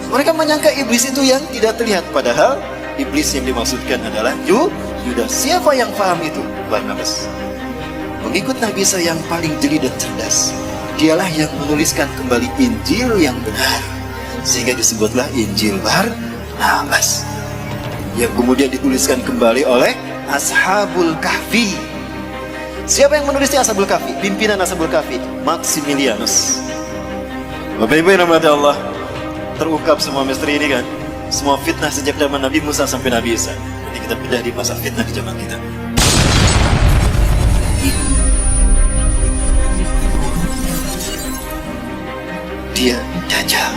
Mereka menyangka iblis itu yang tidak terlihat, padahal iblis yang dimaksudkan adalah Yudas. Siapa yang paham itu? Barnabas. Pengikut Nabi Isa yang paling jeli dan cerdas. Dialah yang menuliskan kembali Injil yang benar, sehingga disebutlah Injil Barnabas, yang kemudian dituliskan kembali oleh Ashabul Kahfi. Siapa yang menulisnya? Ashabul Kahfi. Pimpinan Ashabul Kahfi, Maximilianus. Bapak Ibu yang dirahmati Allah, terungkap semua misteri ini kan, semua fitnah sejak zaman Nabi Musa sampai Nabi Isa. Jadi kita pindah di masa fitnah di zaman kita. Dia Dajjal.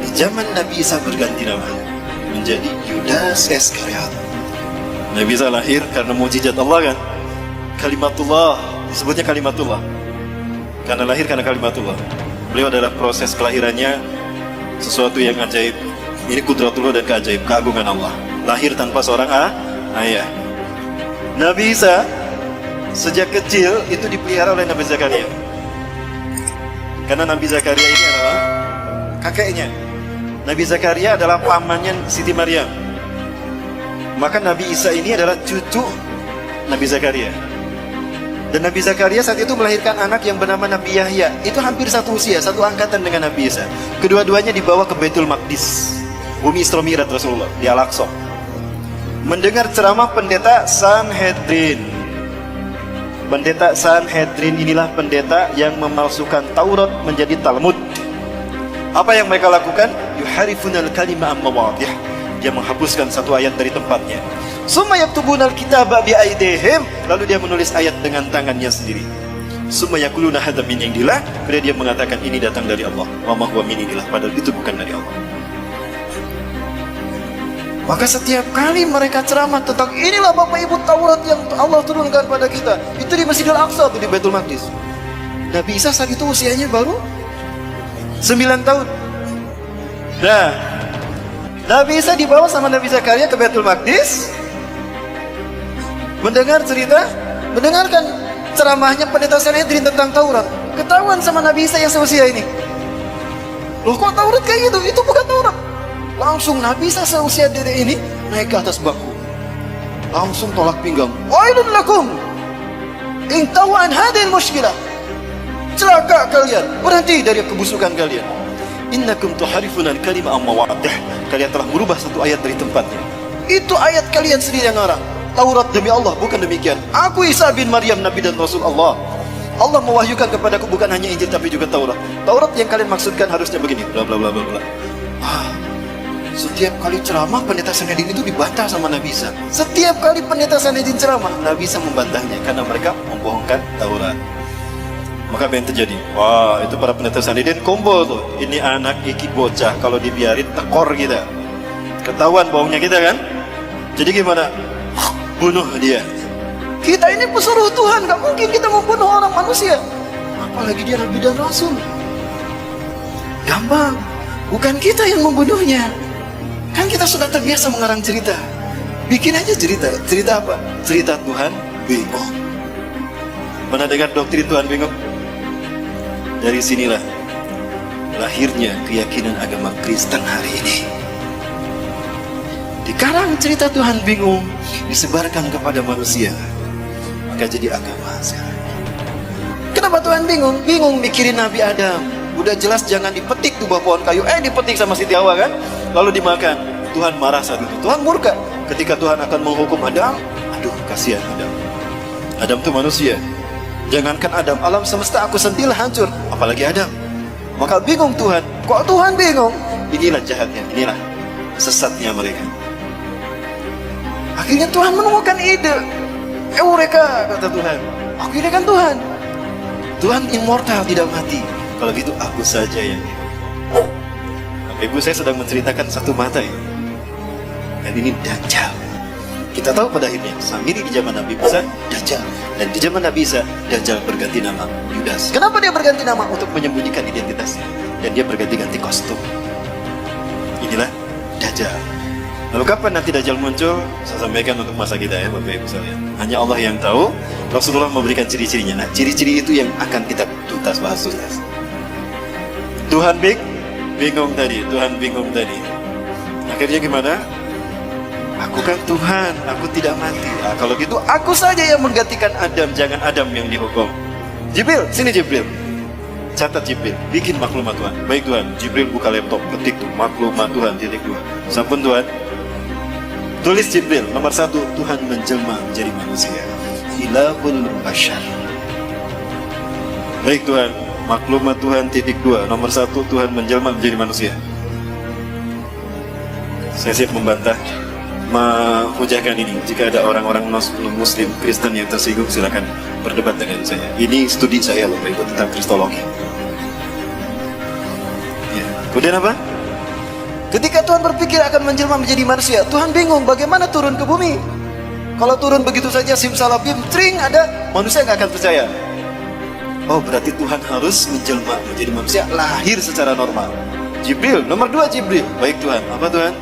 Di zaman Nabi Isa berganti nama menjadi Yudas Iskariot. Nabi Isa lahir karena mukjizat Allah kan, kalimatullah, disebutnya kalimatullah karena lahir karena kalimatullah. Beliau adalah proses kelahirannya sesuatu yang ajaib. Ini kudratullah dan keajaib, keagungan Allah. Lahir tanpa seorang ayah. Nabi Isa sejak kecil itu dipelihara oleh Nabi Zakaria. Karena Nabi Zakaria ini adalah kakeknya. Nabi Zakaria adalah pamannya Siti Maryam. Maka Nabi Isa ini adalah cucu Nabi Zakaria. Dan Nabi Zakaria saat itu melahirkan anak yang bernama Nabi Yahya. Itu hampir satu usia, satu angkatan dengan Nabi Isa. Kedua-duanya dibawa ke Baitul Maqdis, bumi Isra Mi'raj Rasulullah, di Al-Aqsa. Mendengar ceramah pendeta Sanhedrin. Pendeta Sanhedrin inilah pendeta yang memalsukan Taurat menjadi Talmud. Apa yang mereka lakukan? Yuharifunal kalima am-mawadih. Dia menghapuskan satu ayat dari tempatnya. Summa yaktubunal kitaba bi aidihim. Lalu dia menulis ayat dengan tangannya sendiri. Summa yaquluna hadza min indillah. Kemudian dia mengatakan ini datang dari Allah. Wa ma huwa min indillah. Padahal itu bukan dari Allah. Maka setiap kali mereka ceramah tentang inilah Bapak Ibu Taurat yang Allah turunkan pada kita, itu di Masjidil Aqsa, itu di Baitul Maqdis. Nabi Isa saat itu usianya baru 9 tahun. Nah, Nabi Isa dibawa sama Nabi Zakaria ke Baitul Maqdis, mendengarkan ceramahnya pendeta Sanhedrin tentang Taurat. Ketahuan sama Nabi Isa yang seusia ini. Loh kok Taurat kayak gitu? Itu bukan Taurat. Langsung Nabi Isa seusia dedek ini naik ke atas bangku, langsung tolak pinggang. Wailun lakum in tawan hadil mushkilah. Celaka kalian, berhenti dari kebusukan kalian. Innakum tuharifuna al-kalima am-mawadih. Kalian telah merubah satu ayat dari tempatnya. Itu ayat kalian sendiri yang ngarang. Taurat demi Allah, bukan demikian. Aku Isa bin Maryam, Nabi dan Rasul Allah. Allah mewahyukan kepadaku bukan hanya Injil tapi juga Taurat. Taurat yang kalian maksudkan harusnya begini, bla bla bla bla bla. Setiap kali ceramah pendeta Sanhedrin itu dibantah sama Nabi Isa. Setiap kali pendeta Sanhedrin ceramah, Nabi Isa membantahnya karena mereka membohongkan Taurat. Maka apa yang terjadi? Wah, itu para pendeta Sanhedrin kumpul tuh. Ini anak iki bocah, kalau dibiarin tekor kita. Ketahuan bohongnya kita kan? Jadi gimana? Bunuh dia. Kita ini pesuruh Tuhan, gak mungkin kita membunuh orang manusia. Apalagi dia Nabi dan Rasul. Gampang, bukan kita yang membunuhnya. Kan kita sudah terbiasa mengarang cerita. Bikin aja cerita. Cerita apa? Cerita Tuhan bingung. Pernah dengar doktrin Tuhan bingung? Dari sinilah lahirnya keyakinan agama Kristen hari ini. Dikarang cerita Tuhan bingung, disebarkan kepada manusia, maka jadi agama sekarang. Kenapa Tuhan bingung? Bingung mikirin Nabi Adam. Udah jelas jangan dipetik tuh buah pohon kayu. Dipetik sama Siti Hawa kan? Lalu dimakan. Tuhan marah saat itu. Tuhan murka ketika Tuhan akan menghukum Adam. Aduh, kasihan Adam. Adam tuh manusia. Jangankan Adam, alam semesta aku sendiri hancur, apalagi Adam. Maka bingung Tuhan. Kok Tuhan bingung? Inilah jahatnya, inilah sesatnya mereka. Akhirnya Tuhan menemukan ide. Eureka, kata Tuhan. Aku ini kan Tuhan. Tuhan immortal, tidak mati. Kalau gitu aku saja yang Ibu saya sedang menceritakan satu mata ya. Dan ini Dajjal. Kita tahu pada akhirnya Samiri di zaman Nabi Musa Dajjal, dan di zaman Nabi Isa Dajjal berganti nama Yudas. Kenapa dia berganti nama? Untuk menyembunyikan identitasnya. Dan dia berganti-ganti kostum. Inilah Dajjal. Lalu kapan nanti Dajjal muncul? Saya sampaikan untuk masa kita ya Bapak Ibu sekalian. Hanya Allah yang tahu. Rasulullah memberikan ciri-cirinya. Nah, ciri-ciri itu yang akan kita bahas tuntas. Tuhan bingung tadi, Tuhan bingung tadi. Akhirnya gimana? Aku kan Tuhan, aku tidak mati. Kalau gitu aku saja yang menggantikan Adam, jangan Adam yang dihukum. Jibril, sini Jibril. Catat Jibril, bikin maklumat Tuhan. Baik Tuhan, Jibril buka laptop, ketik tuh maklumat Tuhan _2. Sampun Tuhan. Tulis Jibril, nomor 1, Tuhan menjelma menjadi manusia. Ilahul Bashar. Baik Tuhan, maklumat Tuhan _2. Nomor 1, Tuhan menjelma menjadi manusia. Saya siap membantah, menghujahkan ini. Jika ada orang-orang Muslim, Kristen yang tersinggung, silakan berdebat dengan saya. Ini studi saya loh, ikut tentang Kristologi. Ya. Kemudian apa? Ketika Tuhan berpikir akan menjelma menjadi manusia, Tuhan bingung bagaimana turun ke bumi. Kalau turun begitu saja simsalabim, tring ada, manusia nggak akan percaya. Oh, berarti Tuhan harus menjelma menjadi manusia, lahir secara normal. Jibril, nomor 2 Jibril. Baik Tuhan, apa Tuhan?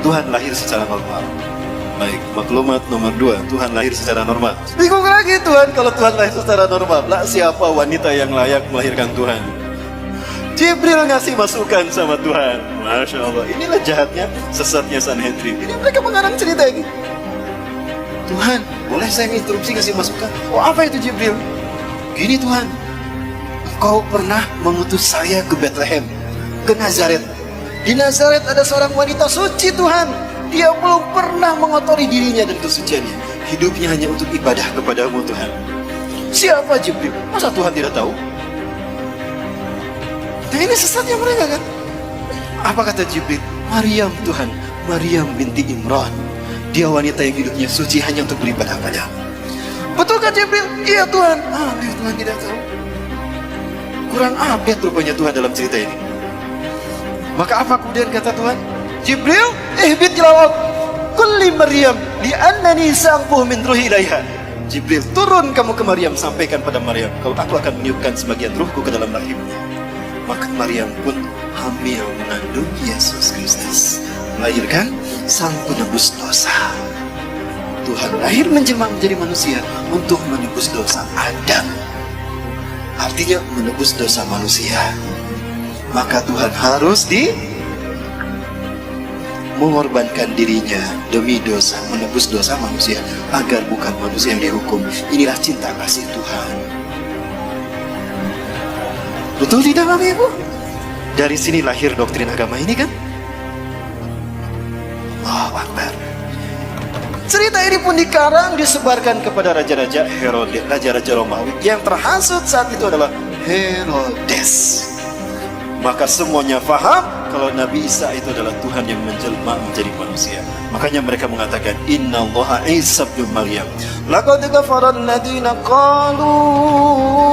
Tuhan lahir secara normal. Baik, maklumat nomor 2, Tuhan lahir secara normal. Bingung lagi Tuhan, kalau Tuhan lahir secara normal, lah siapa wanita yang layak melahirkan Tuhan? Jibril ngasih masukan sama Tuhan. Masya Allah, inilah jahatnya, sesatnya Sanhedrin. Ini mereka mengarang cerita ini. Tuhan, boleh saya instruksi ngasih masukan? Oh, apa itu Jibril? Gini Tuhan, Engkau pernah mengutus saya ke Bethlehem, ke Nazaret. Di Nazaret ada seorang wanita suci Tuhan. Dia belum pernah mengotori dirinya dan kesuciannya. Hidupnya hanya untuk ibadah kepadamu Tuhan. Siapa Jibril? Masa Tuhan tidak tahu? Nah, ini sesatnya mereka kan? Apa kata Jibril? Maryam Tuhan, Maryam binti Imran. Dia wanita yang hidupnya suci hanya untuk beribadah padamu. Betulkah Jibril? Iya Tuhan. Biar Tuhan tidak tahu. Kurang update rupanya Tuhan dalam cerita ini. Maka apa kemudian kata Tuhan? Jibril, ihbit ilal kulli Maryam li'annani sa'quhu min ruhi ilaiha. Jibril, turun kamu ke Maryam, sampaikan pada Maryam, kalau aku akan meniupkan sebagian ruhku ke dalam rahimnya. Maka Maryam pun hamil mengandung Yesus Kristus, melahirkan sang penebus dosa. Tuhan lahir menjelma menjadi manusia untuk menebus dosa Adam. Artinya menebus dosa manusia. Maka Tuhan harus mengorbankan dirinya demi dosa, menebus dosa manusia, agar bukan manusia yang dihukum. Inilah cinta kasih Tuhan. Betul tidak Bapak Ibu? Dari sini lahir doktrin agama ini kan? Allahu Akbar. Cerita ini pun dikarang, disebarkan kepada raja-raja Herodes, raja-raja Romawi. Yang terhasut saat itu adalah Herodes. Maka semuanya faham kalau Nabi Isa itu adalah Tuhan yang menjelma menjadi manusia. Makanya mereka mengatakan Innallaha Isa bin Maryam. Laqad kafara alladziina qalu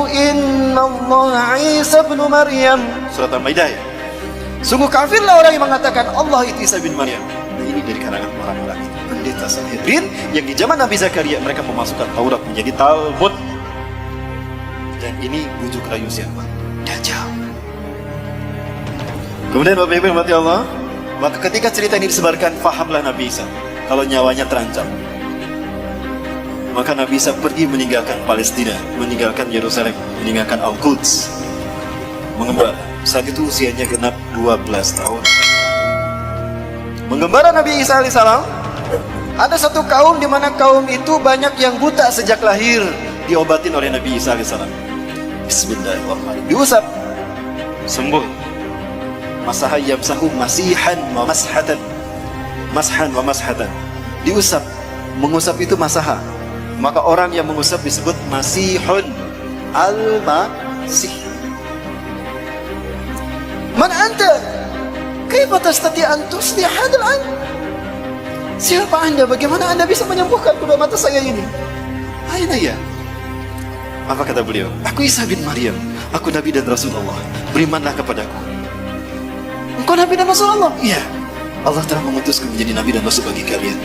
Innallaha Isa bin Maryam. Surat Al-Maidah. Sungguh kafirlah orang yang mengatakan Allah itu Isa bin Maryam. Nah, ini dari kalangan orang-orang itu, pendeta Sanhedrin yang di zaman Nabi Zakaria mereka memasukkan Taurat menjadi Talmud. Dan ini bujuk rayu siapa? Dajjal. Kemudian Bapak Ibu mati Allah, maka ketika cerita ini disebarkan, fahamlah Nabi Isa kalau nyawanya terancam. Maka Nabi Isa pergi meninggalkan Palestina, meninggalkan Yerusalem, meninggalkan Al-Quds, mengembara. Saat itu usianya genap 12 tahun. Menggembara Nabi Isa alaihissalam, ada satu kaum di mana kaum itu banyak yang buta sejak lahir, diobatin oleh Nabi Isa alaihissalam. Bismillahirrahmanirrahim. Diusap, sembuh. Masaha yamsahu masihan wa mashatan. Mashan wa mashatan. Diusap. Mengusap itu masaha. Maka orang yang mengusap disebut masihun. Al-masih. Man anta? Kaifa tastati an tuslih hadal an? Siapa anda? Bagaimana anda bisa menyembuhkan kedua mata saya ini? Aina ya? Apa kata beliau? Aku Isa bin Maryam. Aku Nabi dan Rasulullah. Berimanlah kepadaku. Engkau Nabi dan Rasulullah? Iya. Allah telah mengutusku menjadi Nabi dan Rasul bagi kalian.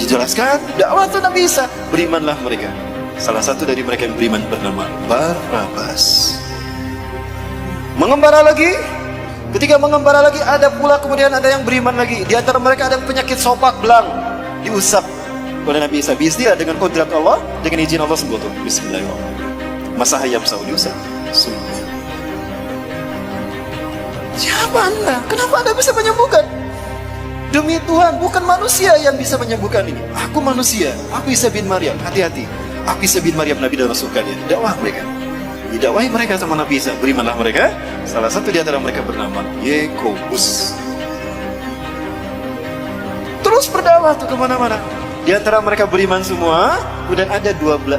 Dijelaskan dakwah itu Nabi Isa. Berimanlah mereka. Salah satu dari mereka yang beriman bernama Barnabas. Mengembara lagi. Ketika mengembara lagi, ada pula kemudian ada yang beriman lagi. Di antara mereka ada penyakit sopak belang. Diusap oleh Nabi Isa. Bismillah, dengan kodrat Allah, dengan izin Allah sembuh tuh. Bismillahirrahmanirrahim. Masa hayam saudi usap. Sembuh. Siapa Anda? Kenapa Anda bisa menyembuhkan? Demi Tuhan, bukan manusia yang bisa menyembuhkan ini. Aku manusia, aku Isa bin Maryam. Hati-hati, aku Isa bin Maryam, Nabi dan Rasul kalian. Dakwah mereka, didakwahi mereka sama Nabi Isa. Berimanlah mereka. Salah satu di antara mereka bernama Yakobus. Terus berdakwah tuh kemana-mana. Di antara mereka beriman semua. Kemudian ada 12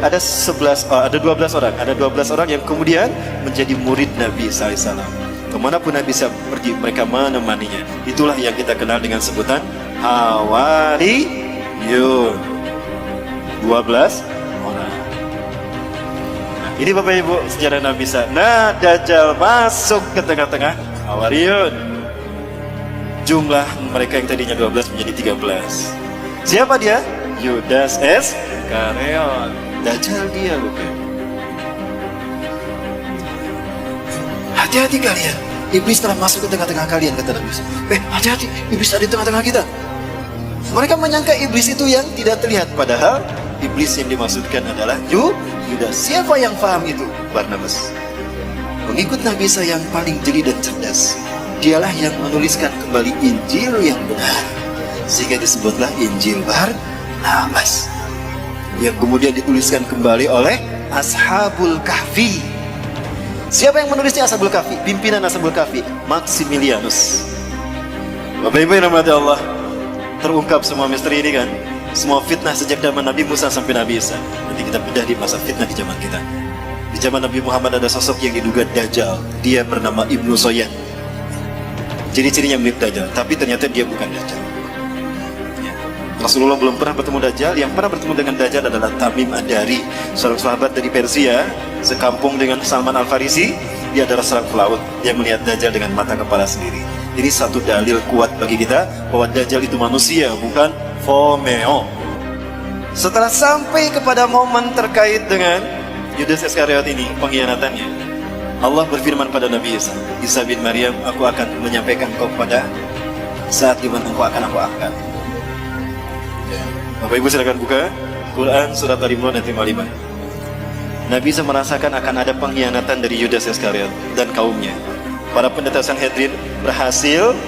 orang. Ada 12 orang yang kemudian menjadi murid Nabi SAW. Kemanapun Nabi Isa pergi, mereka menemaninya. Itulah yang kita kenal dengan sebutan Hawariyun. 12 orang. Nah, ini Bapak Ibu sejarah Nabi Isa. Nah, Dajjal masuk ke tengah-tengah Hawariyun. Jumlah mereka yang tadinya 12 menjadi 13. Siapa dia? Yudas Iskariot. Dajjal dia, bukan? Hati-hati kalian, iblis telah masuk ke tengah-tengah kalian, kata Nabi Isa. Hati-hati, iblis ada di tengah-tengah kita. Mereka menyangka iblis itu yang tidak terlihat, padahal iblis yang dimaksudkan adalah Yudas. Siapa yang paham itu? Barnabas. Pengikut Nabi Isa yang paling jeli dan cerdas. Dialah yang menuliskan kembali Injil yang benar, sehingga disebutlah Injil Barnabas, yang kemudian dituliskan kembali oleh Ashabul Kahfi. Siapa yang menulisnya? Ashabul Kahfi. Pimpinan Ashabul Kahfi, Maximilianus. Bapak Ibu yang dirahmati Allah, terungkap semua misteri ini kan. Semua fitnah sejak zaman Nabi Musa sampai Nabi Isa. Nanti kita pindah di masa fitnah di zaman kita. Di zaman Nabi Muhammad ada sosok yang diduga Dajjal. Dia bernama Ibnu Soyan. Ciri-cirinya mirip Dajjal, tapi ternyata dia bukan Dajjal. Rasulullah belum pernah bertemu Dajjal. Yang pernah bertemu dengan Dajjal adalah Tamim Ad-Dari, seorang sahabat dari Persia, sekampung dengan Salman Al-Farisi. Dia adalah seorang pelaut. Dia melihat Dajjal dengan mata kepala sendiri. Ini satu dalil kuat bagi kita bahwa Dajjal itu manusia, bukan Fomeo. Setelah sampai kepada momen terkait dengan Yudas Iskariot ini, pengkhianatannya, Allah berfirman pada Nabi Isa, Isa bin Maryam, aku akan menyampaikan kau pada saat dimana engkau akan aku angkat. Bapak Ibu silakan buka Quran surat Al-Imran ayat 55. Nabi Isa merasakan akan ada pengkhianatan dari Yudas Iskariot dan kaumnya. Para pendeta Sanhedrin berhasil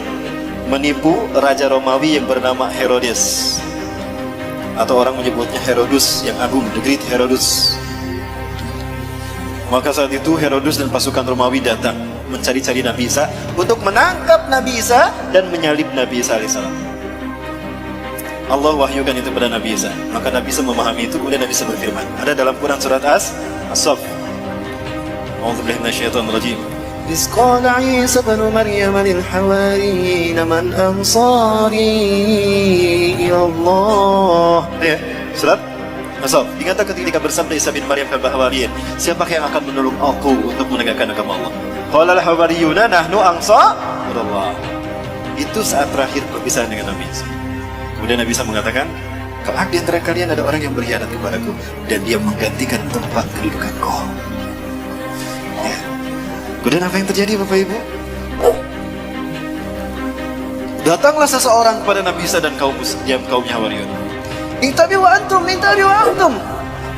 menipu Raja Romawi yang bernama Herodes, atau orang menyebutnya Herodus yang agung, the Great Herodus. Maka saat itu Herodus dan pasukan Romawi datang mencari-cari Nabi Isa untuk menangkap Nabi Isa dan menyalib Nabi Isa alaihissalam. Allah wahyukan itu pada Nabi Isa. Maka Nabi Isa memahami itu, kemudian Nabi Isa berfirman. Ada dalam Quran surat As-Saff. A'udzubillahi minasyaitonir rajim. Iz qala Isa ibn Maryam lil hawariyin man ansari ila Allah. Ya, surat As-Saff. Ingatlah ketika bersabda Isa bin Maryam kepada Hawariyin, siapakah yang akan menolong aku untuk menegakkan agama Allah? Qala al-hawariyuna nahnu ansarullah. Itu saat terakhir perpisahan dengan Nabi Isa. Kemudian Nabi Isa mengatakan, kelak di antara kalian ada orang yang berkhianat kepadaku dan dia menggantikan tempat kedudukanku. Ya. Kemudian apa yang terjadi Bapak Ibu? Datanglah seseorang kepada Nabi Isa dan kaumnya Hawariyun. Intabi'u antum, intabi'u antum.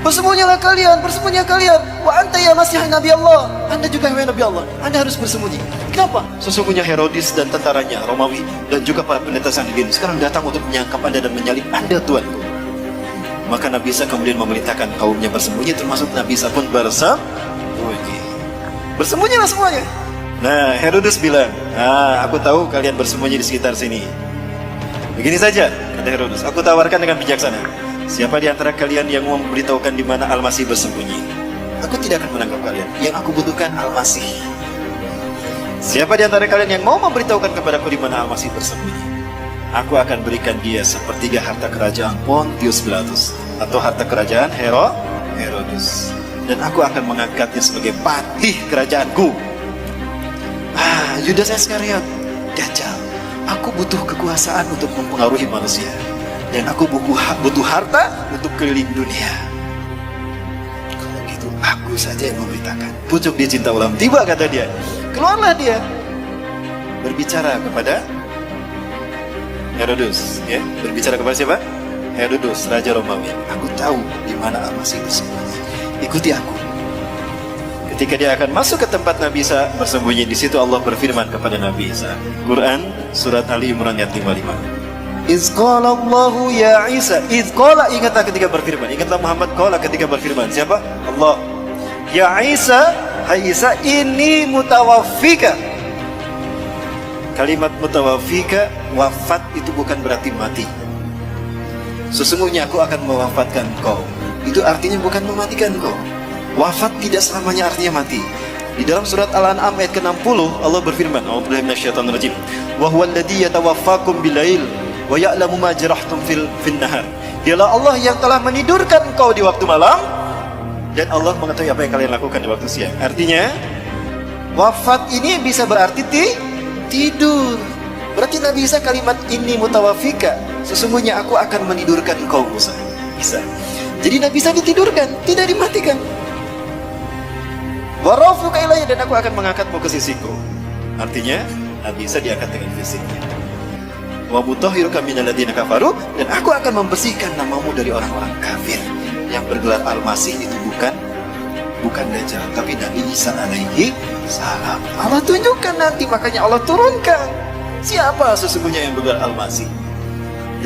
Bersembunyilah kalian, bersembunyilah kalian. Wa anta ya Masih Nabi Allah. Anda juga wahai Nabi Allah. Anda harus bersembunyi. Kenapa? Sesungguhnya Herodes dan tentaranya Romawi dan juga para pendeta Sanhedrin sekarang datang untuk menyangkap Anda dan menyalib Anda, Tuanku. Maka Nabi Isa kemudian memerintahkan kaumnya bersembunyi, termasuk Nabi Isa pun bersembunyi. Bersembunyilah semuanya. Nah, Herodes bilang, aku tahu kalian bersembunyi di sekitar sini. Begini saja, kata Herodes, aku tawarkan dengan bijaksana. Siapa di antara kalian yang mau memberitahukan di mana Al-Masih bersembunyi? Aku tidak akan menangkap kalian. Yang aku butuhkan Al-Masih. Siapa di antara kalian yang mau memberitahukan kepadaku di mana Al-Masih bersembunyi? Aku akan berikan dia sepertiga harta kerajaan Pontius Pilatus atau harta kerajaan Herodes. Dan aku akan mengangkatnya sebagai patih kerajaanku. Yudas Iskariot, Dajjal. Aku butuh kekuasaan untuk mempengaruhi manusia. Dan aku butuh harta untuk keliling dunia. Kalau gitu aku saja yang memberitakan. Pucuk dia cinta ulam. Tiba kata dia. Keluarlah dia. Berbicara kepada Herodes. Ya? Berbicara kepada siapa? Herodes, Raja Romawi. Aku tahu di mana Al-Masih bersembunyi. Ikuti aku. Ketika dia akan masuk ke tempat Nabi Isa bersembunyi di situ, Allah berfirman kepada Nabi Isa. Quran surat Ali Imran ayat 55. Iz qala Allahu ya Isa. Iz qala, ingatlah ketika berfirman. Ingatlah Muhammad qala ketika berfirman. Siapa? Allah. Ya Isa, hai Isa, ini mutawaffika. Kalimat mutawaffika, wafat itu bukan berarti mati. Sesungguhnya aku akan mewafatkan kau. Itu artinya bukan mematikan kau. Wafat tidak selamanya artinya mati. Di dalam surat Al-An'am ayat ke-60 Allah berfirman, A'udzubillahi minasyaitonir rajim. Wa huwal ladzi yatawaffakum bilail wa ya'lamu ma jarahtum fil nahar. Dialah Allah yang telah menidurkan engkau di waktu malam dan Allah mengetahui apa yang kalian lakukan di waktu siang. Artinya wafat ini bisa berarti tidur. Berarti Nabi Isa kalimat ini mutawaffika, sesungguhnya aku akan menidurkan engkau Musa. Isa. Jadi Nabi Isa ditidurkan, tidak dimatikan. Wa rafuka ilayya, dan aku akan mengangkatmu ke sisiku. Artinya Nabi Isa diangkat dengan fisiknya. Wa mutahhiruka minal ladzina kafaru, dan aku akan membersihkan namamu dari orang-orang kafir. Yang bergelar Al-Masih itu bukan Dajjal, tapi Nabi Isa alaihi salam. Allah tunjukkan nanti, makanya Allah turunkan siapa sesungguhnya yang bergelar Al-Masih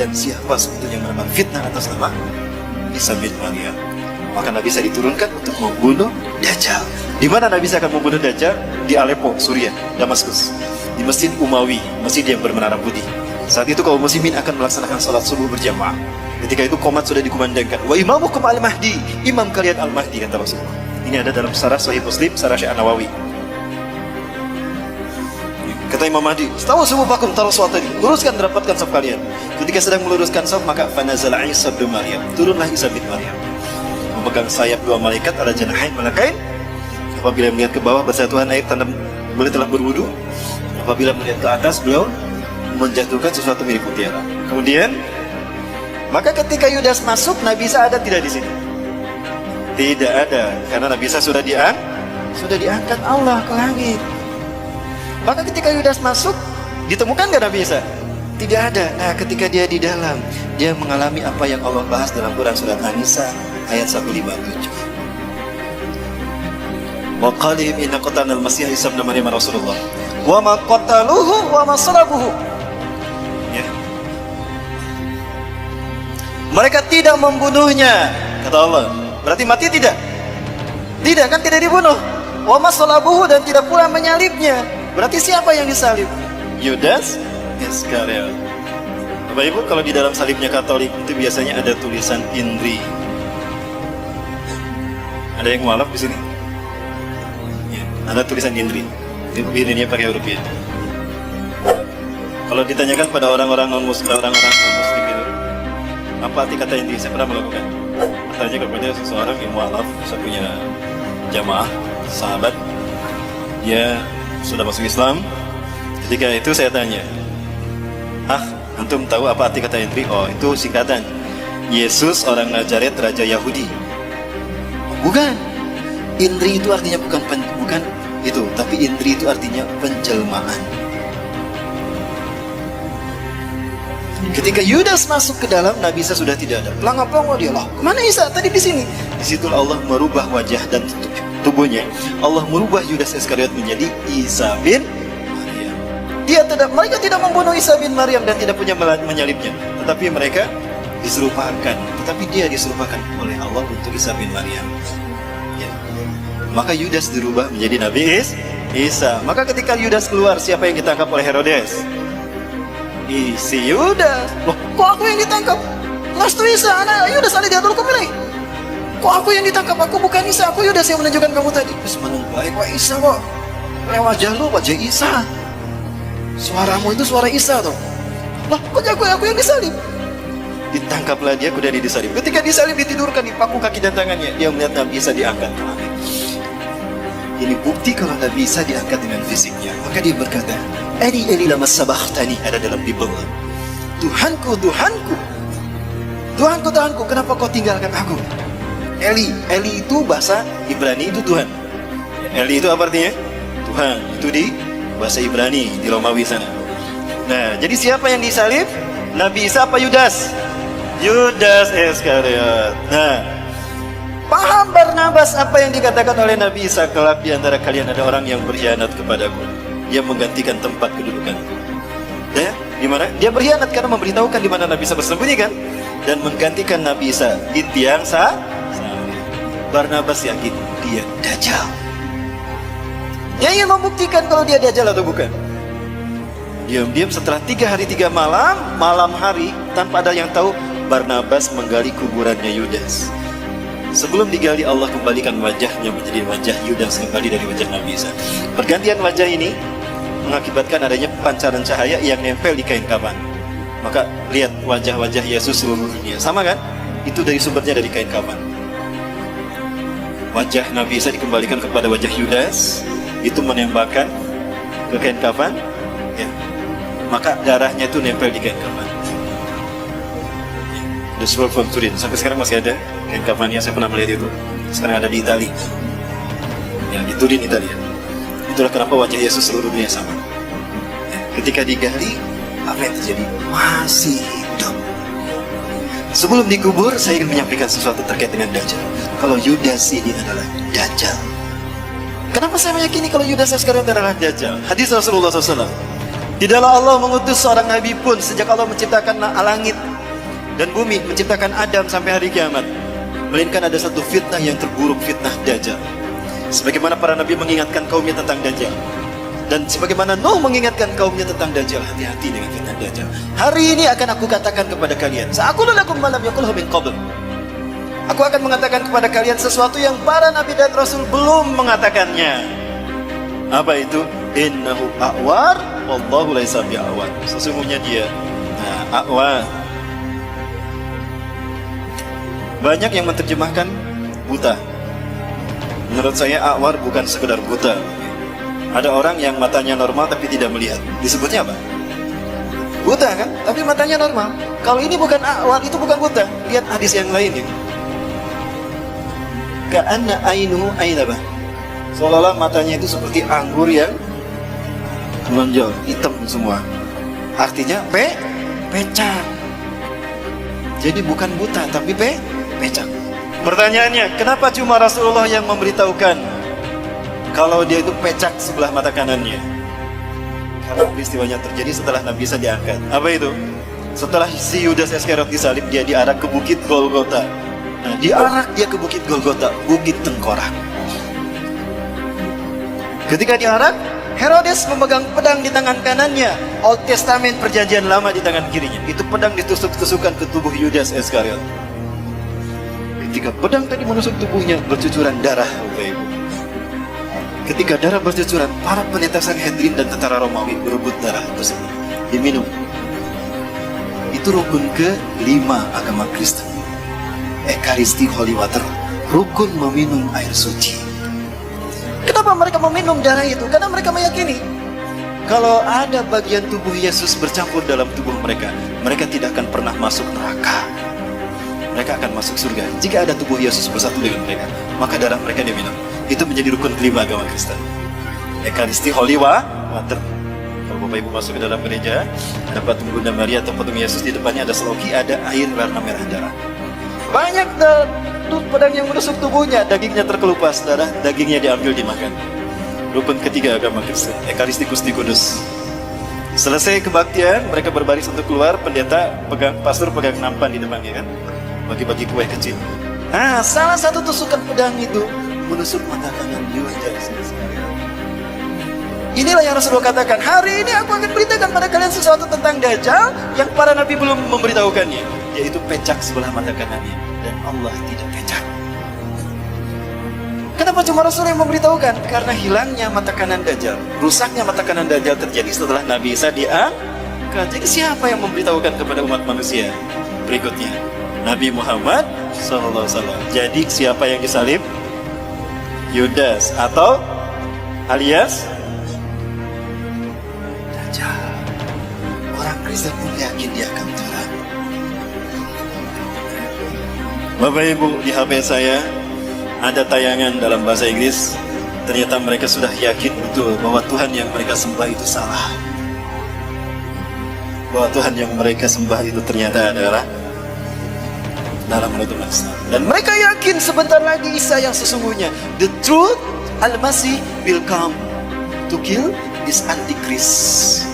dan siapa sebetulnya yang menambah fitnah atas nama Isa bin Maryam. Maka Nabi Isa diturunkan untuk membunuh Dajjal. Di mana Nabi Isa akan membunuh Dajjal? Di Aleppo, Suriah, Damaskus, di Masjid Umawi, masjid yang bermenara putih. Saat itu kaum muslimin akan melaksanakan salat subuh berjamaah. Ketika itu qomat sudah dikumandangkan. Wa imamukum al-Mahdi, imam kalian al-Mahdi, kata Rasulullah. Ini ada dalam Syarah Sahih Muslim, Syarah Syekh An-Nawawi. Kata Imam Mahdi, "Stawu subuhakum taraswa tadi, luruskan dapatkan saf kalian." Ketika sedang meluruskan saf, maka fanazala Isa bin Maryam, turunlah Isa bin Maryam, memegang sayap dua malaikat ala janahain malakain. Apabila melihat ke bawah bersentuhan air, tanda boleh telah berwudu. Apabila melihat ke atas, beliau menjatuhkan sesuatu mirip mutiara. Kemudian, maka ketika Yudas masuk, Nabi Isa ada tidak di sini? Tidak ada, karena Nabi Isa sudah diangkat Allah ke langit. Maka ketika Yudas masuk, ditemukan nggak Nabi Isa? Tidak ada. Nah, ketika dia di dalam, dia mengalami apa yang Allah bahas dalam Quran surat An-Nisa ayat 157. Wa qalihim inna qatalna al-Masih Isa ibn Maryam Rasulullah wa ma qataluhu wa ma salabuhu. Ya. Mereka tidak membunuhnya, kata Allah. Berarti mati tidak? Tidak, kan tidak dibunuh. Wa ma salabuhu, dan tidak pula menyalibnya. Berarti siapa yang disalib? Yudas Iskariot. Bapak Ibu, kalau di dalam salibnya Katolik itu biasanya ada tulisan Indri. Ada yang mualaf di sini? Ya, ada tulisan Indri. Ini pakai huruf ya. Kalau ditanyakan pada orang-orang non-muslim itu, apa arti kata Indri? Saya pernah melakukan. Tanya kepada seseorang yang mualaf, saya punya jamaah, sahabat, dia sudah masuk Islam. Ketika itu saya tanya, antum tahu apa arti kata Indri? Oh, itu singkatan Yesus orang Nazaret, Raja Yahudi. Bukan. Indri itu artinya bukan itu, tapi Indri itu artinya penjelmaan. Ketika Yudas masuk ke dalam, Nabi Isa sudah tidak ada. Pelangap-pelangap dia lah. Mana Isa? Tadi di sini. Di situ Allah merubah wajah dan tubuhnya. Allah merubah Yudas Iskariot menjadi Isa bin Maryam. Mereka tidak membunuh Isa bin Maryam dan tidak punya menyalibnya, tetapi mereka diserupakan. Tetapi dia diserupakan oleh Allah untuk Isa bin Maryam. Ya. Maka Yudas dirubah menjadi Nabi Isa. Maka ketika Yudas keluar, siapa yang ditangkap oleh Herodes? Si Yudas. Loh, kok aku yang ditangkap? Lastu Isa, anak Yudas ada diatur kemilai. Kok aku yang ditangkap? Aku bukan Isa, aku Yudas yang menunjukkan kamu tadi. Terus baik, wah Isa kok. Wajah lu, wajah Isa. Suaramu itu suara Isa tuh. Lah, kok aku yang disalib? Ditangkaplah dia, kemudian disalib. Ketika disalib, ditidurkan, dipaku kaki dan tangannya. Dia melihat Nabi Isa diangkat ke langit. Ini bukti kalau Nabi Isa diangkat dengan fisiknya. Maka dia berkata, Eli Eli lama sabakhtani, ada dalam Bible. Tuhanku, Tuhanku, Tuhanku, Tuhanku, kenapa kau tinggalkan aku? Eli itu bahasa Ibrani itu Tuhan. Eli itu apa artinya? Tuhan. Itu di bahasa Ibrani, di Romawi sana. Nah, jadi siapa yang disalib? Nabi Isa apa Yudas? Yudas Iskariot. Nah, Paham Barnabas apa yang dikatakan oleh Nabi Isa, kelak di antara kalian ada orang yang berkhianat kepadaku, dia menggantikan tempat kedudukanku. Ya, gimana? Dia berkhianat karena memberitahukan di mana Nabi Isa bersembunyi kan, dan menggantikan Nabi Isa di tiang Barnabas yakin dia Dajjal. Dia ingin membuktikan kalau dia Dajjal atau bukan. Diam-diam setelah 3 hari 3 malam, malam hari tanpa ada yang tahu, Barnabas menggali kuburannya Yudas. Sebelum digali, Allah kembalikan wajahnya menjadi wajah Yudas kembali dari wajah Nabi Isa. Pergantian wajah ini mengakibatkan adanya pancaran cahaya yang nempel di kain kafan. Maka lihat wajah-wajah Yesus seluruh dunia, sama kan? Itu dari sumbernya dari kain kafan. Wajah Nabi Isa dikembalikan kepada wajah Yudas, itu menembakkan ke kain kafan, ya. Maka darahnya itu nempel di kain kafan. The Sword from Turin, sampai sekarang masih ada kain kafannya, saya pernah melihat itu. Sekarang ada di Italia, ya, di Turin, Italia. Itulah kenapa wajah Yesus seluruh dunia sama. Ya, ketika digali, apa yang terjadi? Masih hidup. Sebelum dikubur, saya ingin menyampaikan sesuatu terkait dengan Dajjal. Kalau Yudas ini adalah Dajjal. Kenapa saya meyakini kalau Yudas sekarang adalah Dajjal? Hadis Rasulullah SAW. Tidaklah Allah mengutus seorang nabi pun sejak Allah menciptakan langit dan bumi, menciptakan Adam sampai hari kiamat, melainkan ada satu fitnah yang terburuk, fitnah Dajjal. Sebagaimana para nabi mengingatkan kaumnya tentang Dajjal, dan sebagaimana Nuh mengingatkan kaumnya tentang Dajjal, hati-hati dengan fitnah Dajjal. Hari ini akan aku katakan kepada kalian, sa'aqulu lakum ma lam yaqulhu min qabl. Aku akan mengatakan kepada kalian sesuatu yang para nabi dan rasul belum mengatakannya. Apa itu? Innahu a'war wallahu laisa bi'awar. Sesungguhnya dia a'war. Banyak yang menerjemahkan buta. Menurut saya a'war bukan sekedar buta. Ada orang yang matanya normal tapi tidak melihat. Disebutnya apa? Buta kan? Tapi matanya normal. Kalau ini bukan a'war, itu bukan buta. Lihat hadis yang lain ya. Ka'anna ainuhu ainabah. Seolah-olah matanya itu seperti anggur yang menonjol, hitam semua. Artinya pecah. Jadi bukan buta tapi pecah. Pertanyaannya, kenapa cuma Rasulullah yang memberitahukan kalau dia itu pecah sebelah mata kanannya? Karena peristiwanya terjadi setelah Nabi Isa diangkat. Apa itu? Setelah si Yudas Iskariot disalib, dia diarak ke Bukit Golgota. Nah, diarak dia ke Bukit Golgota, Bukit Tengkorak. Ketika diarak, Herodes memegang pedang di tangan kanannya, Old Testament perjanjian lama di tangan kirinya. Itu pedang ditusuk-tusukkan ke tubuh Yudas Iskariot. Ketika pedang tadi menusuk tubuhnya, bercucuran darah, Bapak Ibu. Ketika darah bercucuran, para pendeta Sanhedrin dan tentara Romawi berebut darah tersebut, diminum. Itu rukun ke-5 agama Kristen. Ekaristi Holy Water, rukun meminum air suci. Kenapa mereka meminum darah itu? Karena mereka meyakini kalau ada bagian tubuh Yesus bercampur dalam tubuh mereka, mereka tidak akan pernah masuk neraka. Mereka akan masuk surga. Jika ada tubuh Yesus bersatu dengan mereka, maka darah mereka diminum. Itu menjadi rukun ke-5 agama Kristen. Ekaristi Holy Water. Kalau Bapak Ibu masuk ke dalam gereja, ada patung Bunda Maria atau patung Yesus, di depannya ada seloki, ada air warna merah darah. Banyak pedang yang menusuk tubuhnya, dagingnya terkelupas, darah dagingnya diambil dimakan. Rukun ke-3 agama Kristen, Ekaristi Gusti Kudus. Selesai kebaktian, mereka berbaris untuk keluar. Pendeta pastor pegang nampan di depannya kan, bagi-bagi kue kecil. Nah, salah satu tusukan pedang itu menusuk mata kanan Yudas. Inilah yang Rasulullah katakan, hari ini aku akan beritakan pada kalian sesuatu tentang Dajjal yang para nabi belum memberitahukannya, yaitu pecah sebelah mata kanannya, dan Allah tidak pecah. Kenapa cuma Rasul yang memberitahukan? Karena hilangnya mata kanan Dajjal, rusaknya mata kanan Dajjal terjadi setelah Nabi Isa diangkat. Jadi siapa yang memberitahukan kepada umat manusia berikutnya? Nabi Muhammad SAW. Jadi siapa yang disalib? Yudas atau alias Dajjal. Orang Kristen pun yakin dia akan turun. Bapak Ibu, di HP saya ada tayangan dalam bahasa Inggris. Ternyata mereka sudah yakin betul bahwa Tuhan yang mereka sembah itu salah. Bahwa Tuhan yang mereka sembah itu ternyata adalah dalam menutup Islam. Dan mereka yakin sebentar lagi Isa yang sesungguhnya, the truth, Al-Masih will come to kill this Antichrist.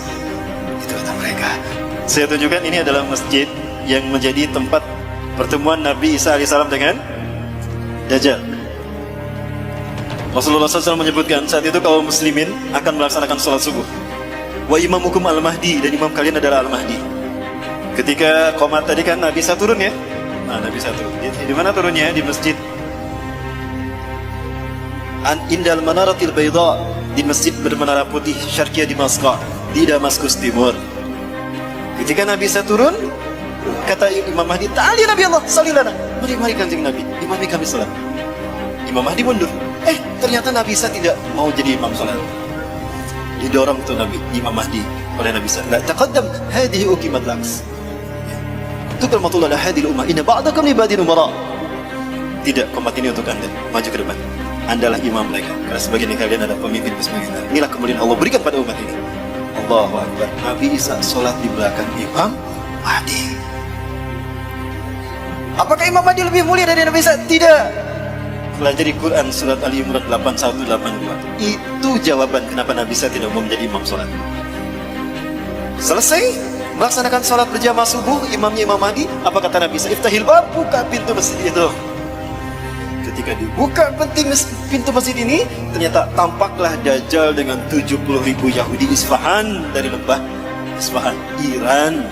Itu kata mereka. Saya tunjukkan ini adalah masjid yang menjadi tempat pertemuan Nabi Isa alaihissalam dengan Dajjal. Rasulullah SAW menyebutkan saat itu kaum muslimin akan melaksanakan sholat subuh. Wa imamukum al-mahdi, dan imam kalian adalah al-mahdi. Ketika qomat tadi kan Nabi Isa turun ya. Nah, Nabi Isa turun. Di mana turunnya? Di masjid Indal Manaratil Bayda, di masjid bermenara putih Syarqiyah Damaskus, di Damaskus Timur. Ketika Nabi Isa turun, kata Imam Mahdi, "Ta'ali Nabi Allah, salilana." Mari kanjeng Nabi, imami kami salat. Imam Mahdi mundur. Ternyata Nabi Isa tidak mau jadi imam salat. Didorong tuh Imam Mahdi oleh Nabi Isa. La taqaddam, hadhihi uqimat laks. Tukalmatullah la hadhihi ummah, inna ba'dakum li ba'din umara. Tidak, komat ini untuk Anda. Maju ke depan. Andalah imam mereka. Karena sebagian kalian adalah pemimpin sebagian. Inilah kemudian Allah berikan pada umat ini. Allahu Akbar. Nabi Isa salat di belakang Imam Mahdi. Apakah Imam Mahdi lebih mulia dari Nabi Isa? Tidak. Pelajari Quran surat Ali Imran 81-82. Itu jawaban kenapa Nabi Isa tidak mau menjadi imam sholat. Selesai melaksanakan sholat berjamaah subuh, imamnya Imam Mahdi. Apa kata Nabi Isa? Iftahil bab, buka pintu masjid itu. Ketika dibuka pintu masjid ini, ternyata tampaklah Dajjal dengan 70.000 Yahudi Isfahan, dari lembah Isfahan, Iran.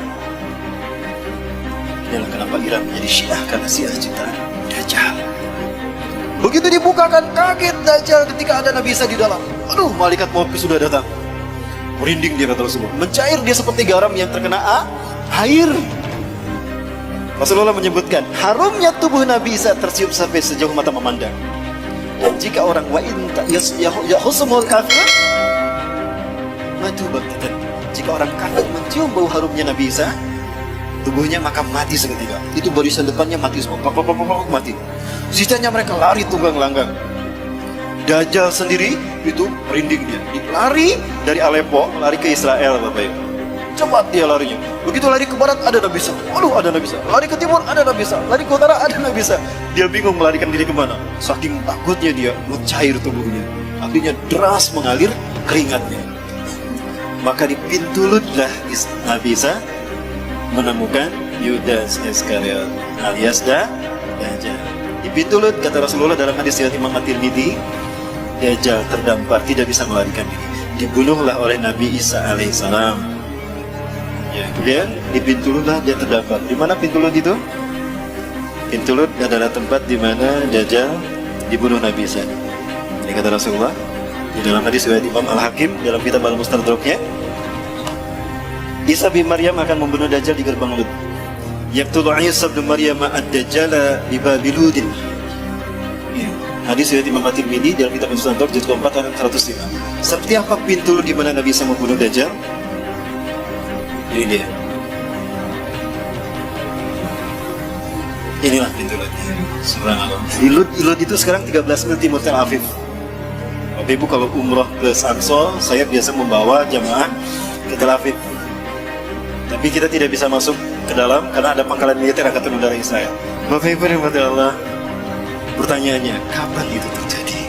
Inilah kenapa Iran menjadi Syiah, karena Syiah ciptaan Dajjal. Begitu dibukakan, kaget Dajjal ketika ada Nabi Isa di dalam. Aduh, malaikat maut sudah datang. Merinding dia, kata Rasulullah. Mencair dia seperti garam yang terkena air. Rasulullah menyebutkan, harumnya tubuh Nabi Isa tercium sampai sejauh mata memandang. Dan jika orang yahusumul kafir matu baktatan. Jika orang kafir mencium bau harumnya Nabi Isa, tubuhnya maka mati seketika. Itu barisan depannya mati semua, mati. Sisanya mereka lari tunggang langgang. Dajjal sendiri itu merinding dia. Lari dari Aleppo, lari ke Israel, Bapak Ibu. Cepat dia larinya. Begitu lari ke barat ada Nabi Isa. Aduh, ada Nabi Isa. Lari ke timur ada Nabi Isa. Lari ke utara ada Nabi Isa. Dia bingung melarikan diri kemana. Saking takutnya dia, mencair tubuhnya. Akhirnya deras mengalir keringatnya. Maka di pintu ludlah Nabi Isa menemukan Yudas Iskariot alias Dajjal. Di pintu Lut, kata Rasulullah dalam hadis riwayat Imam At-Tirmidzi, Dajjal terdampar, tidak bisa melarikan diri. Dibunuhlah oleh Nabi Isa alaihissalam. Ya, kemudian di pintu Lut dia terdampar. Di mana pintu Lut itu? Pintu Lut adalah tempat di mana Dajjal dibunuh Nabi Isa. Ini kata Rasulullah di dalam hadis riwayat Imam Al-Hakim dalam kitab Al-Mustadraknya. Isa bin Maryam akan membunuh Dajjal di gerbang Lut. Yaqtulu Isa bin Maryam ad-Dajjala di Babiludin. Hadis riwayat Imam At-Tirmidzi dalam kitab Al-Mustadrak juz 4 ayat 105. Seperti apa pintu Lut di mana Nabi Isa membunuh Dajjal? Ini dia. Inilah pintu Lut. Subhanallah. Lut itu sekarang 13 mil timur Tel Aviv. Bapak Ibu kalau umroh ke Aqsa, saya biasa membawa jamaah ke Tel Aviv. Tapi kita tidak bisa masuk ke dalam karena ada pangkalan militer Angkatan Udara Israel. Bapak Ibu rahmati Allah, pertanyaannya, kapan itu terjadi?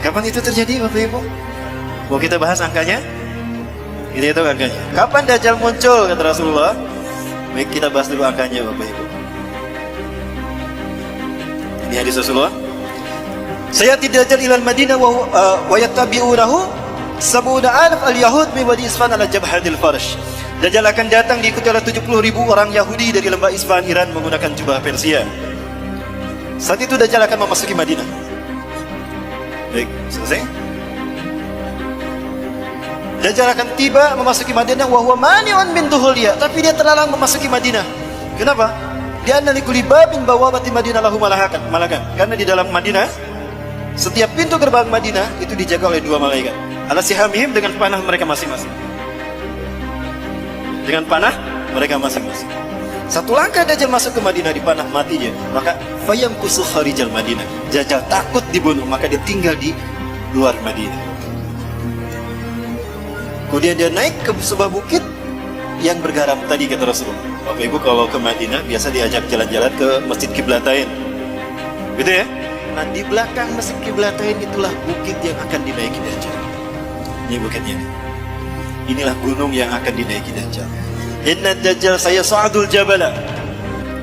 Kapan itu terjadi, Bapak Ibu? Mau kita bahas angkanya? Ini itu angkanya. Kapan Dajjal muncul, kata Rasulullah? Baik, kita bahas dulu angkanya, Bapak Ibu. Ini hadis Rasulullah. Sayati Dajjal ilal Madinah wa yattabi'unahu sab'una alaf al-yahud min wadi Isfahan ala jabhatil farsh. Dajjal akan datang diikuti oleh 70.000 orang Yahudi dari lembah Isfahan Iran menggunakan jubah Persia. Saat itu Dajjal akan memasuki Madinah. Baik, selesai. Dajjal akan tiba memasuki Madinah wa huwa mani'un min duhuliya, tapi dia terlarang memasuki Madinah. Kenapa? Dia anna likulli babin bawabati Madinah lahu malakan. Karena di dalam Madinah setiap pintu gerbang Madinah itu dijaga oleh 2 malaikat. Ala sihamihim, dengan panah mereka masing-masing. Dengan panah mereka masing-masing. Satu langkah Dajjal masuk ke Madinah, dipanah mati dia. Maka fayamkusu kharijal Madinah. Dajjal takut dibunuh, maka dia tinggal di luar Madinah. Kemudian dia naik ke sebuah bukit yang bergaram tadi kata Rasulullah. Bapak Ibu kalau ke Madinah biasa diajak jalan-jalan ke Masjid Qiblatain, gitu ya. Nah di belakang Masjid Qiblatain itulah bukit yang akan dinaiki Dajjal. Ini bukitnya nih. Inilah gunung yang akan dinaiki Dajjal. Inna Dajjal sayas'adul jabala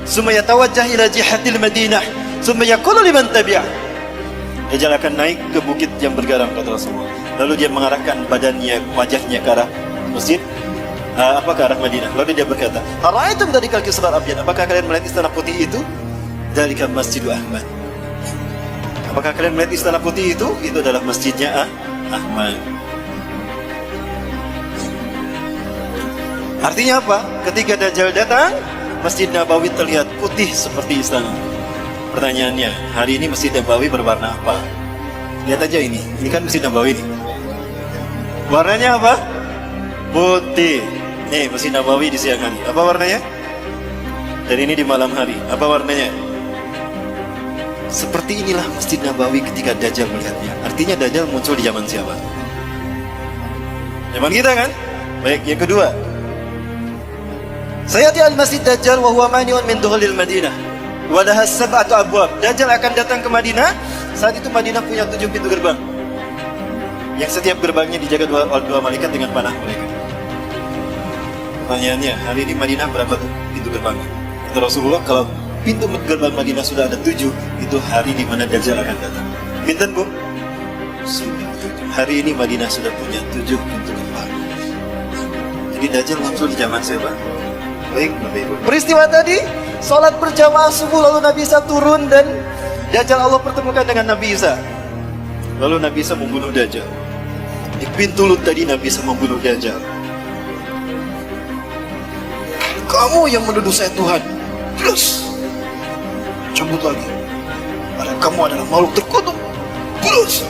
summa yatawajjah ila jihatil Madinah summa yaqulu liman tabi'ah. Dajjal akan naik ke bukit yang bergaram kata Rasulullah. Lalu dia mengarahkan badannya, wajahnya ke arah masjid, ke arah Madinah. Lalu dia berkata, "Ara'aitum dalikal kisrar abyad?" Apakah kalian melihat istana putih itu? Dalika Masjidu Ahmad. Apakah kalian melihat istana putih itu? Itu adalah masjidnya Ahmad. Artinya apa? Ketika Dajjal datang, Masjid Nabawi terlihat putih seperti istana. Pertanyaannya, hari ini Masjid Nabawi berwarna apa? Lihat aja ini kan Masjid Nabawi nih. Warnanya apa? Putih. Nih Masjid Nabawi di siang hari. Apa warnanya? Dan ini di malam hari. Apa warnanya? Seperti inilah Masjid Nabawi ketika Dajjal melihatnya. Artinya Dajjal muncul di zaman siapa? Zaman kita kan? Baik, yang kedua. Sayati al-Masjid Dajjal wa huwa mani'un min dukhulil Madinah. Wa laha sab'atu abwab. Dajjal akan datang ke Madinah. Saat itu Madinah punya 7 pintu gerbang. Yang setiap gerbangnya dijaga dua malaikat dengan panah mereka. Pertanyaannya, hari ini Madinah berapa pintu gerbangnya? Kata Rasulullah, kalau pintu gerbang Madinah sudah ada 7, itu hari di mana Dajjal akan datang. Pinten bu? Sudah 7. Hari ini Madinah sudah punya 7 pintu gerbang. Jadi Dajjal muncul di zaman siapa? Baik, Bapak Ibu. Peristiwa tadi, sholat berjamaah subuh, lalu Nabi Isa turun dan Dajjal Allah pertemukan dengan Nabi Isa. Lalu Nabi Isa membunuh Dajjal. Di pintu Lut tadi Nabi Isa membunuh Dajjal. Kamu yang menuduh saya Tuhan, plus cabut lagi. Karena kamu adalah makhluk terkutuk, plus.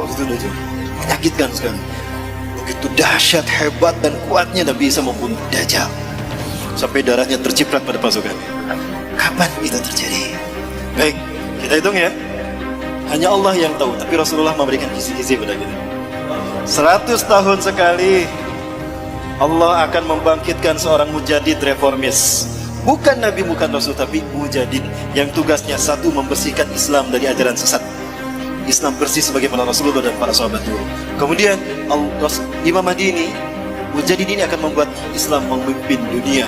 Itu Dajjal. Menyakitkan sekali. Begitu dahsyat, hebat dan kuatnya Nabi Isa membunuh Dajjal. Sampai darahnya terciprat pada pasukannya. Kapan itu terjadi? Baik, kita hitung ya. Hanya Allah yang tahu, tapi Rasulullah memberikan kisi-kisi pada kita. 100 tahun sekali Allah akan membangkitkan seorang mujadid reformis. Bukan Nabi, bukan Rasul, tapi mujadid yang tugasnya satu, membersihkan Islam dari ajaran sesat. Islam bersih sebagaimana Rasulullah dan para sahabat dulu. Kemudian Imam Mahdi ini, mujadid ini akan membuat Islam memimpin dunia.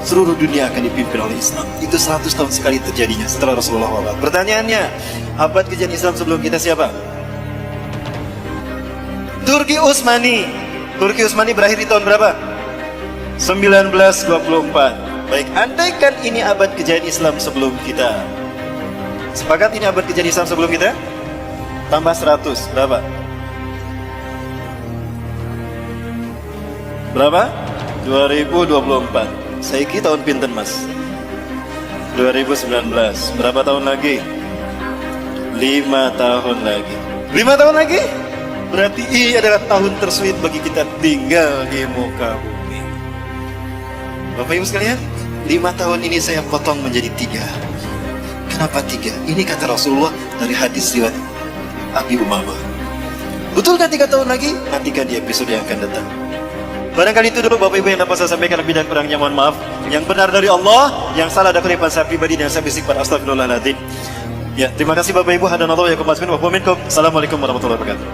Seluruh dunia akan dipimpin oleh Islam. Itu 100 tahun sekali terjadinya setelah Rasulullah wafat. Pertanyaannya, abad kejadian Islam sebelum kita siapa? Turki Utsmani. Turki Utsmani berakhir di tahun berapa? 1924. Baik, andaikan ini abad kejadian Islam sebelum kita. Sepakat ini abad kejadian Islam sebelum kita? Tambah 100, berapa? Berapa? 2024. Saiki tahun pinten mas? 2019. Berapa tahun lagi? 5 tahun lagi. 5 tahun lagi? Berarti ini adalah tahun tersulit bagi kita tinggal di muka bumi. Bapak Ibu sekalian, 5 tahun ini saya potong menjadi 3. Kenapa 3? Ini kata Rasulullah dari hadis riwayat Abi Umamah. Betulkah 3 tahun lagi? Nantikan di episode yang akan datang. Barangkali itu dulu Bapak Ibu yang dapat saya sampaikan, lebih dan kurangnya mohon maaf. Yang benar dari Allah, yang salah ada kelimpahan saya pribadi dan saya bisik pada astagfirullahaladzim. Ya, terima kasih Bapak Ibu. Hadanallahu wa yakum. Assalamualaikum warahmatullahi wabarakatuh.